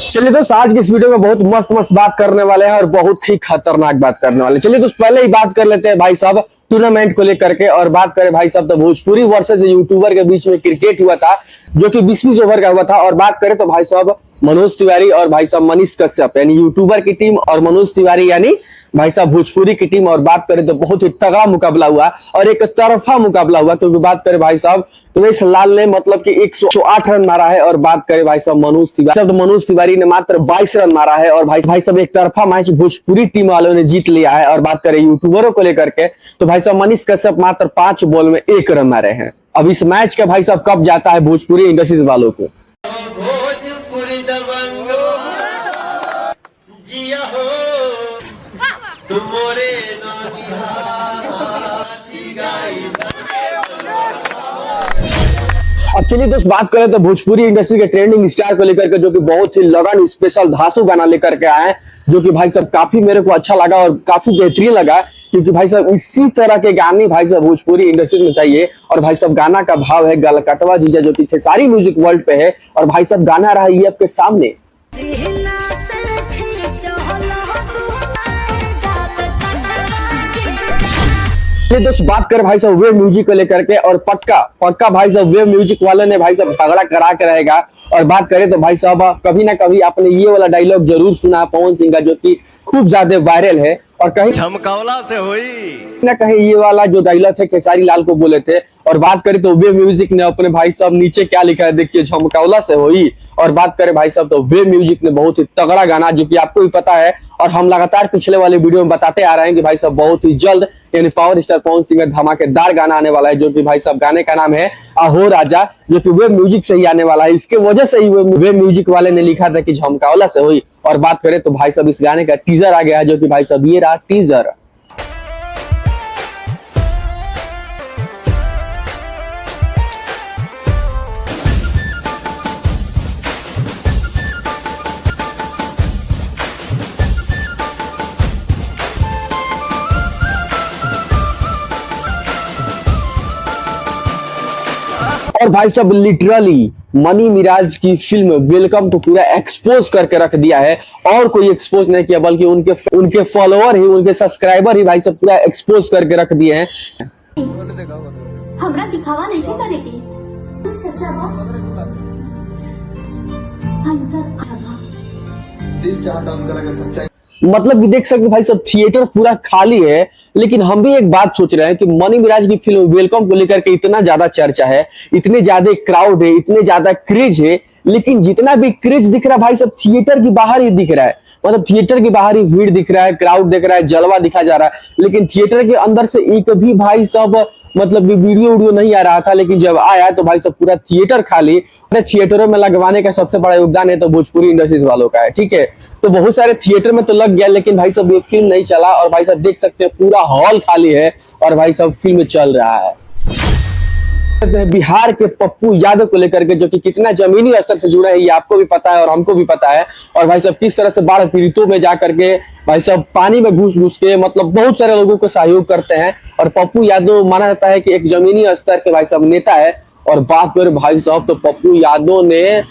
चलिए दोस्त, आज की इस वीडियो में बहुत मस्त मस्त बात करने वाले हैं और बहुत ही खतरनाक बात करने वाले हैं। चलिए दोस्त, पहले ही बात कर लेते हैं भाई साहब टूर्नामेंट को लेकर के। और बात करें भाई साहब तो भोजपुरी वर्सेस यूट्यूबर के बीच में क्रिकेट हुआ था, जो कि 20-20 ओवर का हुआ था। और बात करें तो भाई साहब मनोज तिवारी और भाई साहब मनीष कश्यप यानी यूट्यूबर की टीम और मनोज तिवारी यानी भाई साहब भोजपुरी की टीम। और बात करें तो बहुत ही तगड़ा मुकाबला हुआ और एक तरफा मुकाबला हुआ, क्योंकि बात करें भाई साहब उमेश लाल ने मतलब कि 108 रन मारा है। और बात करें भाई साहब मनोज तिवारी ने मात्र 22 रन मारा है। और भाई साहब एक तरफा मैच भोजपुरी टीम वालों ने जीत लिया है। और बात करें यूट्यूबरों को लेकर के तो भाई साहब मनीष कश्यप मात्र 5 बॉल में 1 रन मारे हैं। अब इस मैच का भाई साहब कब जाता है भोजपुरी इंडस्ट्रीज वालों को। अब चलिए दोस्त, बात करें तो भोजपुरी इंडस्ट्री के ट्रेंडिंग स्टार को लेकर के, जो कि बहुत ही लगन स्पेशल धांसू गाना लेकर के आए, जो कि भाई साहब काफी मेरे को अच्छा लगा और काफी बेहतरीन लगा। क्योंकि भाई साहब इसी तरह के गाने भाई साहब भोजपुरी इंडस्ट्री में चाहिए। और भाई साहब गाना का भाव है गलकटवा जीजा, जो कि खेसारी म्यूजिक वर्ल्ड पे है। और भाई साहब गाना रहा ये आपके सामने। दोस्त बात कर भाई साहब वेव म्यूजिक को लेकर के, और पक्का भाई साहब वेव म्यूजिक वालों ने भाई साहब झगड़ा करा के रहेगा। और बात करें तो भाई साहब कभी ना कभी आपने ये वाला डायलॉग जरूर सुना पवन सिंह का, जो कि खूब ज्यादा वायरल है। और कहीं झमकावला से हुई ना कहीं ये वाला जो डायलॉग है खेसारी लाल को बोले थे। और बात करें तो वेव म्यूजिक ने अपने भाई साहब नीचे क्या लिखा है देखिए, झमकावला से हुई। और बात करें भाई साहब तो वेव म्यूजिक ने बहुत ही तगड़ा गाना, जो कि आपको भी पता है और हम लगातार पिछले वाले वीडियो में बताते आ रहे हैं कि भाई साहब बहुत ही जल्द यानी पावर स्टार पवन सिंह का धमाकेदार गाना आने वाला है, जो कि भाई साहब गाने का नाम है अहो राजा, जो कि वेव म्यूजिक से ही आने वाला है। इसके वजह से ही वेव म्यूजिक वाले ने लिखा था कि झमकावला से हुई। और बात करें तो भाई साहब इस गाने का टीजर आ गया है, जो कि भाई साहब ये रहा टीजर। और भाई साहब लिटरली मनी मिराज की फिल्म वेलकम को पूरा एक्सपोज करके रख दिया है। और कोई एक्सपोज नहीं किया, बल्कि उनके फॉलोअर ही, उनके सब्सक्राइबर ही भाई साहब पूरा एक्सपोज करके रख दिए हैं। हमरा दिखावा नहीं करेगी सच्चा दिल चाहता सच्चाई। मतलब कि देख सकते भाई साहब थिएटर पूरा खाली है। लेकिन हम भी एक बात सोच रहे हैं कि मनी मिराज की फिल्म वेलकम को लेकर के इतना ज्यादा चर्चा है, इतने ज्यादा क्राउड है, इतने ज्यादा क्रेज है, लेकिन जितना भी क्रेज दिख रहा है भाई साहब थिएटर की बाहर ही दिख रहा है। मतलब थिएटर की बाहर ही भीड़ दिख रहा है, क्राउड दिख रहा है, जलवा दिखा जा रहा है। लेकिन थिएटर के अंदर से एक भी भाई साहब मतलब वीडियो नहीं आ रहा था। लेकिन जब आया तो भाई साहब पूरा थिएटर खाली। थिएटरों में लगवाने का सबसे बड़ा योगदान है तो भोजपुरी इंडस्ट्रीज वालों का है, ठीक है। तो बहुत सारे थिएटर में तो लग गया, लेकिन भाई साहब ये फिल्म नहीं चला। और भाई साहब देख सकते हैं पूरा हॉल खाली है और भाई साहब फिल्म चल रहा है। बिहार के पप्पू यादव को लेकर के, जो कि कितना जमीनी स्तर से जुड़ा है ये आपको भी पता है और हमको भी पता है। और भाई साहब किस तरह से बाढ़ पीड़ितों में जाकर के भाई साहब पानी में घुस के मतलब बहुत सारे लोगों को सहयोग करते हैं। और पप्पू यादव माना जाता है कि एक जमीनी स्तर के भाई साहब नेता है। और बात करें भाई साहब तो पप्पू यादव ने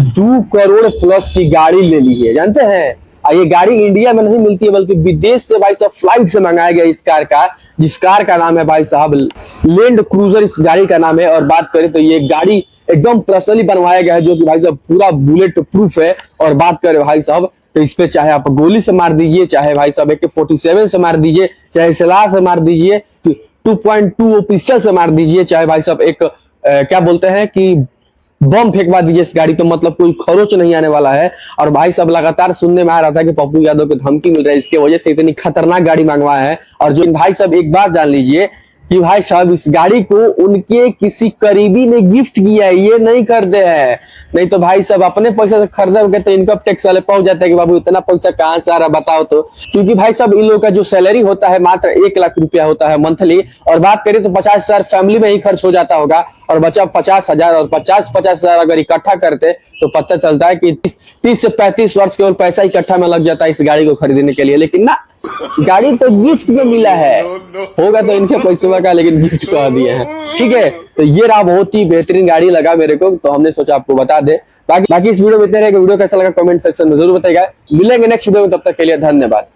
2 करोड़ प्लस की गाड़ी ले ली है, जानते हैं। ये गाड़ी इंडिया में नहीं मिलती है, बल्कि विदेश से भाई साहब फ्लाइट से मंगाया गया इस कार का, जिस कार का नाम है भाई साहब लैंड क्रूजर इस गाड़ी का नाम है। और बात करें तो ये गाड़ी एकदम पर्सनली बनवाया गया है, जो कि भाई साहब पूरा बुलेट प्रूफ है। और बात करें भाई साहब तो इस पे चाहे आप गोली से मार दीजिए, चाहे भाई साहब AK-47 से मार दीजिए, चाहे सलाह से मार दीजिए, 2.2 पिस्टल से मार दीजिए, चाहे भाई साहब एक क्या बोलते हैं कि बम फेंकवा दीजिए इस गाड़ी पे, मतलब कोई खरोच नहीं आने वाला है। और भाई साहब लगातार सुनने में आ रहा था कि पप्पू यादव को धमकी मिल रहा है, इसके वजह से इतनी खतरनाक गाड़ी मंगवाया है। और जो भाई साहब एक बात जान लीजिए कि भाई साहब इस गाड़ी को उनके किसी करीबी ने गिफ्ट किया है, ये नहीं खरीदे हैं। नहीं तो भाई साहब अपने पैसे से खरीदे तो इनकम टैक्स वाले पहुंच जाते हैं कि बाबू इतना पैसा कहां से आ रहा बताओ तो। क्योंकि भाई साहब इन लोगों का जो सैलरी होता है मात्र 1 लाख रुपया होता है मंथली। और बात करें तो 50,000 फैमिली में ही खर्च हो जाता होगा और बचा 50,000। और 50,000 अगर इकट्ठा करते तो पता चलता है कि 30 से 35 वर्ष केवल पैसा इकट्ठा में लग जाता है इस गाड़ी को खरीदने के लिए। लेकिन ना, गाड़ी तो गिफ्ट में मिला है, होगा तो इनके पैसों का, लेकिन गिफ्ट कह दिए हैं। ठीक है, तो ये रहा, बहुत ही बेहतरीन गाड़ी लगा मेरे को, तो हमने सोचा आपको बता दे। बाकी इस वीडियो में इतने रहेगा। वीडियो कैसा लगा कमेंट सेक्शन में जरूर बताइएगा। मिलेंगे नेक्स्ट वीडियो में, तब तक के लिए धन्यवाद।